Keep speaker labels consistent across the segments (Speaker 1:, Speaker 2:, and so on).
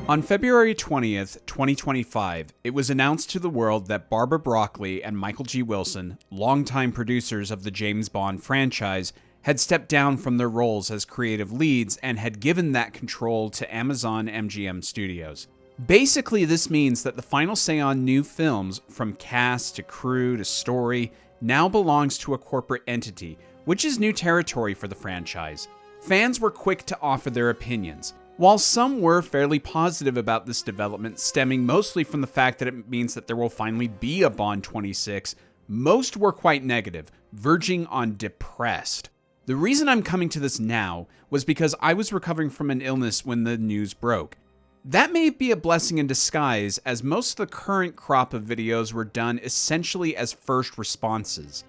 Speaker 1: On February 20th, 2025, it was announced to the world that Barbara Broccoli and Michael G. Wilson, longtime producers of the James Bond franchise, had stepped down from their roles as creative leads and had given that control to Amazon MGM Studios. Basically, this means that the final say on new films, from cast to crew to story, now belongs to a corporate entity, which is new territory for the franchise. Fans were quick to offer their opinions. While some were fairly positive about this development, stemming mostly from the fact that it means that there will finally be a Bond 26, most were quite negative, verging on depressed. The reason I'm coming to this now was because I was recovering from an illness when the news broke. That may be a blessing in disguise, as most of the current crop of videos were done essentially as first responses.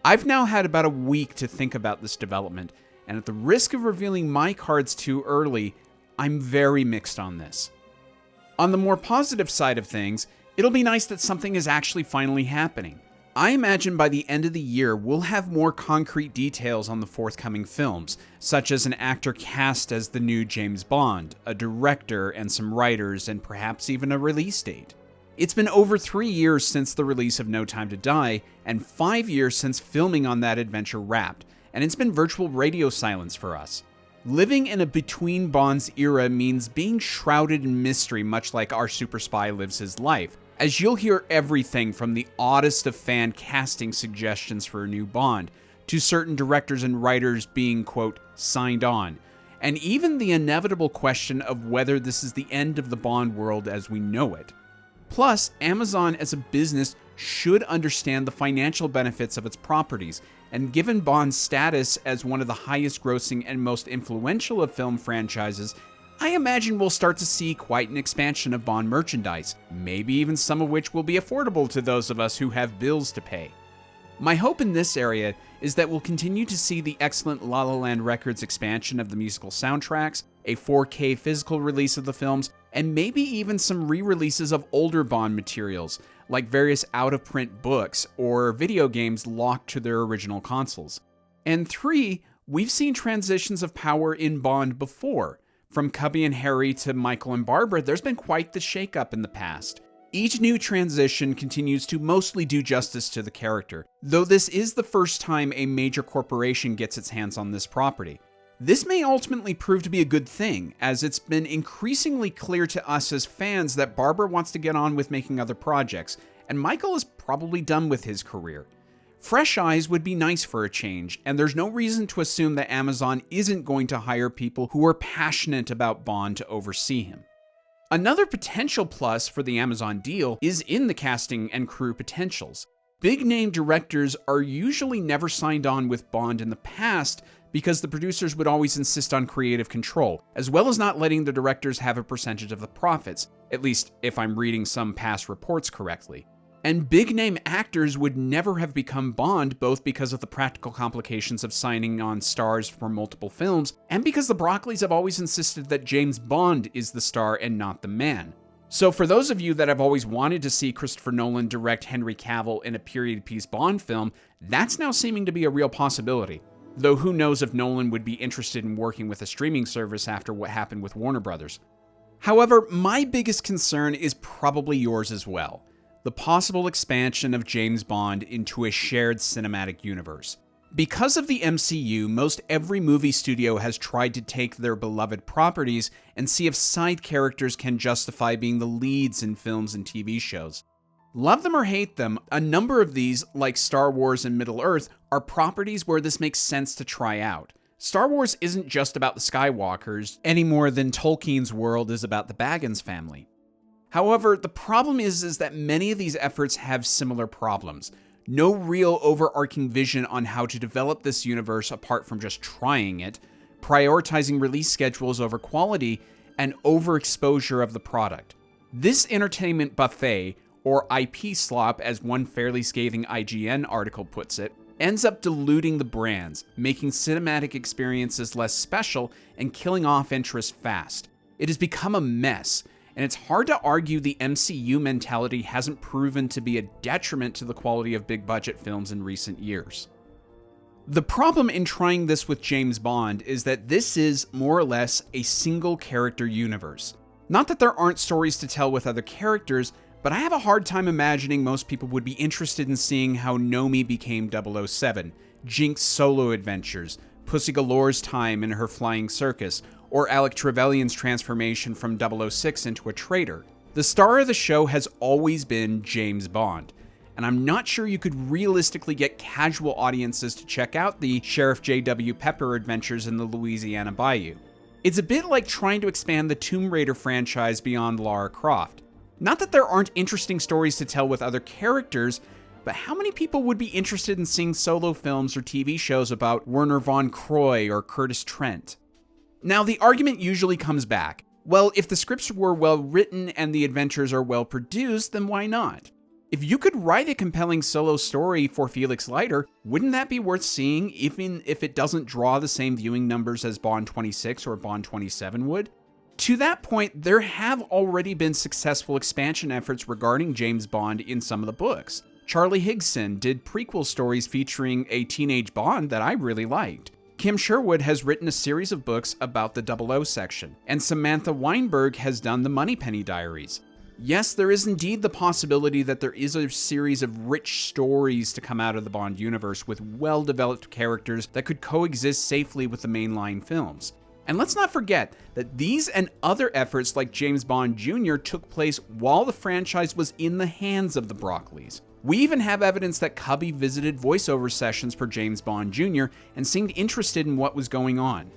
Speaker 1: I've now had about a week to think about this development, and at the risk of revealing my cards too early, I'm very mixed on this. On the more positive side of things, it'll be nice that something is actually finally happening. I imagine by the end of the year, we'll have more concrete details on the forthcoming films, such as an actor cast as the new James Bond, a director and some writers, and perhaps even a release date. It's been over 3 years since the release of No Time to Die, and 5 years since filming on that adventure wrapped, and it's been virtual radio silence for us. Living in a between Bonds era means being shrouded in mystery, much like our super spy lives his life, as you'll hear everything from the oddest of fan casting suggestions for a new Bond, to certain directors and writers being, quote, signed on, and even the inevitable question of whether this is the end of the Bond world as we know it. Plus, Amazon as a business should understand the financial benefits of its properties, and given Bond's status as one of the highest grossing and most influential of film franchises, I imagine we'll start to see quite an expansion of Bond merchandise, maybe even some of which will be affordable to those of us who have bills to pay. My hope in this area is that we'll continue to see the excellent La La Land Records expansion of the musical soundtracks, a 4K physical release of the films, and maybe even some re-releases of older Bond materials, like various out-of-print books or video games locked to their original consoles. And 3, we've seen transitions of power in Bond before. From Cubby and Harry to Michael and Barbara, there's been quite the shakeup in the past. Each new transition continues to mostly do justice to the character, though this is the first time a major corporation gets its hands on this property. This may ultimately prove to be a good thing, as it's been increasingly clear to us as fans that Barbara wants to get on with making other projects, and Michael is probably done with his career. Fresh eyes would be nice for a change, and there's no reason to assume that Amazon isn't going to hire people who are passionate about Bond to oversee him. Another potential plus for the Amazon deal is in the casting and crew potentials. Big-name directors are usually never signed on with Bond in the past because the producers would always insist on creative control, as well as not letting the directors have a percentage of the profits, at least if I'm reading some past reports correctly. And big-name actors would never have become Bond, both because of the practical complications of signing on stars for multiple films, and because the Broccoli's have always insisted that James Bond is the star and not the man. So for those of you that have always wanted to see Christopher Nolan direct Henry Cavill in a period piece Bond film, that's now seeming to be a real possibility. Though who knows if Nolan would be interested in working with a streaming service after what happened with Warner Brothers. However, my biggest concern is probably yours as well. The possible expansion of James Bond into a shared cinematic universe. Because of the MCU, most every movie studio has tried to take their beloved properties and see if side characters can justify being the leads in films and TV shows. Love them or hate them, a number of these, like Star Wars and Middle-earth, are properties where this makes sense to try out. Star Wars isn't just about the Skywalkers, any more than Tolkien's world is about the Baggins family. However, the problem is that many of these efforts have similar problems. No real overarching vision on how to develop this universe apart from just trying it, prioritizing release schedules over quality, and overexposure of the product. This entertainment buffet, or IP slop as one fairly scathing IGN article puts it, ends up diluting the brands, making cinematic experiences less special and killing off interest fast. It has become a mess, and it's hard to argue the MCU mentality hasn't proven to be a detriment to the quality of big-budget films in recent years. The problem in trying this with James Bond is that this is, more or less, a single-character universe. Not that there aren't stories to tell with other characters, but I have a hard time imagining most people would be interested in seeing how Nomi became 007, Jinx's solo adventures, Pussy Galore's time in her flying circus, or Alec Trevelyan's transformation from 006 into a traitor. The star of the show has always been James Bond, and I'm not sure you could realistically get casual audiences to check out the Sheriff J.W. Pepper adventures in the Louisiana Bayou. It's a bit like trying to expand the Tomb Raider franchise beyond Lara Croft. Not that there aren't interesting stories to tell with other characters, but how many people would be interested in seeing solo films or TV shows about Werner von Croy or Curtis Trent? Now, the argument usually comes back, well, if the scripts were well written and the adventures are well produced, then why not? If you could write a compelling solo story for Felix Leiter, wouldn't that be worth seeing, even if it doesn't draw the same viewing numbers as Bond 26 or Bond 27 would? To that point, there have already been successful expansion efforts regarding James Bond in some of the books. Charlie Higson did prequel stories featuring a teenage Bond that I really liked. Kim Sherwood has written a series of books about the 00 section, and Samantha Weinberg has done the Moneypenny Diaries. Yes, there is indeed the possibility that there is a series of rich stories to come out of the Bond universe with well-developed characters that could coexist safely with the mainline films. And let's not forget that these and other efforts like James Bond Jr. took place while the franchise was in the hands of the Broccoli's. We even have evidence that Cubby visited voiceover sessions for James Bond Jr. and seemed interested in what was going on.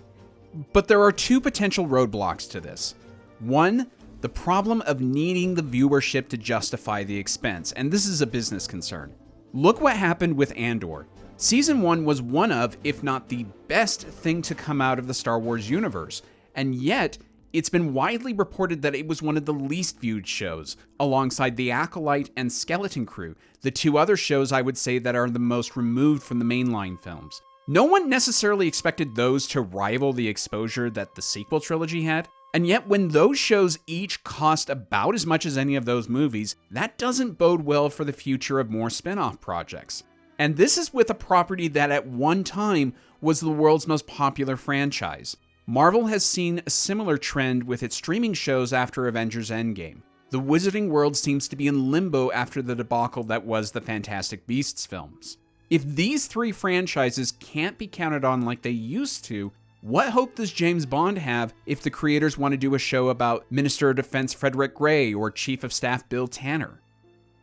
Speaker 1: But there are two potential roadblocks to this. One, the problem of needing the viewership to justify the expense, and this is a business concern. Look what happened with Andor. Season 1 was one of, if not the best thing to come out of the Star Wars universe, and yet it's been widely reported that it was one of the least viewed shows, alongside The Acolyte and Skeleton Crew, the two other shows I would say that are the most removed from the mainline films. No one necessarily expected those to rival the exposure that the sequel trilogy had, and yet when those shows each cost about as much as any of those movies, that doesn't bode well for the future of more spin-off projects. And this is with a property that at one time was the world's most popular franchise. Marvel has seen a similar trend with its streaming shows after Avengers Endgame. The Wizarding World seems to be in limbo after the debacle that was the Fantastic Beasts films. If these three franchises can't be counted on like they used to, what hope does James Bond have if the creators want to do a show about Minister of Defense Frederick Gray or Chief of Staff Bill Tanner?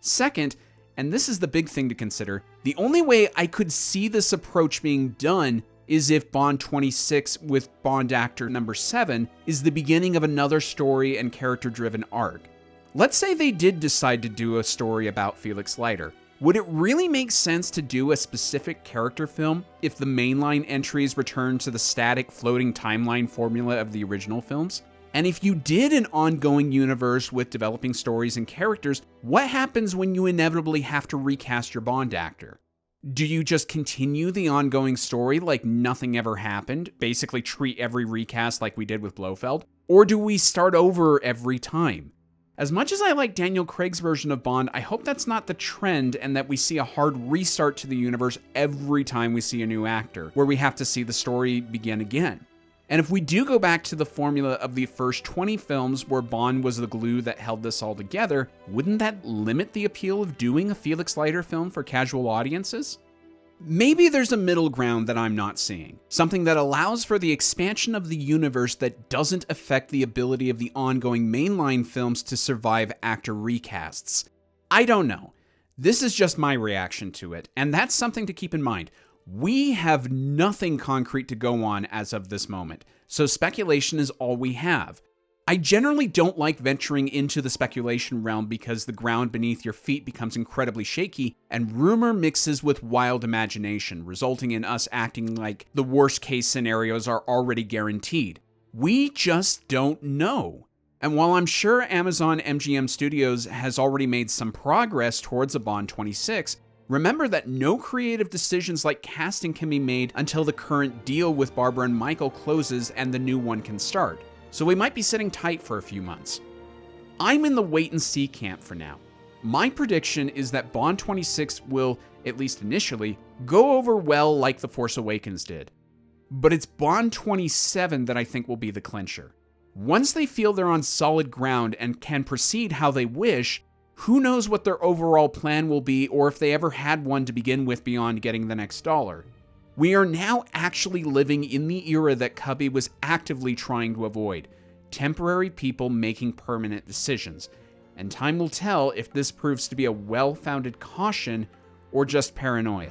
Speaker 1: Second, and this is the big thing to consider, the only way I could see this approach being done is if Bond 26 with Bond actor number 7 is the beginning of another story and character-driven arc. Let's say they did decide to do a story about Felix Leiter. Would it really make sense to do a specific character film if the mainline entries return to the static floating timeline formula of the original films? And if you did an ongoing universe with developing stories and characters, what happens when you inevitably have to recast your Bond actor? Do you just continue the ongoing story like nothing ever happened, basically treat every recast like we did with Blofeld? Or do we start over every time? As much as I like Daniel Craig's version of Bond, I hope that's not the trend and that we see a hard restart to the universe every time we see a new actor, where we have to see the story begin again. And if we do go back to the formula of the first 20 films where Bond was the glue that held this all together, wouldn't that limit the appeal of doing a Felix Leiter film for casual audiences? Maybe there's a middle ground that I'm not seeing, something that allows for the expansion of the universe that doesn't affect the ability of the ongoing mainline films to survive actor recasts. I don't know. This is just my reaction to it, and that's something to keep in mind. We have nothing concrete to go on as of this moment, so speculation is all we have. I generally don't like venturing into the speculation realm because the ground beneath your feet becomes incredibly shaky and rumor mixes with wild imagination, resulting in us acting like the worst case scenarios are already guaranteed. We just don't know. And while I'm sure Amazon MGM Studios has already made some progress towards a Bond 26, remember that no creative decisions like casting can be made until the current deal with Barbara and Michael closes and the new one can start. So we might be sitting tight for a few months. I'm in the wait-and-see camp for now. My prediction is that Bond 26 will, at least initially, go over well like The Force Awakens did. But it's Bond 27 that I think will be the clincher. Once they feel they're on solid ground and can proceed how they wish, who knows what their overall plan will be or if they ever had one to begin with beyond getting the next dollar. We are now actually living in the era that Cubby was actively trying to avoid: temporary people making permanent decisions. And time will tell if this proves to be a well-founded caution or just paranoia.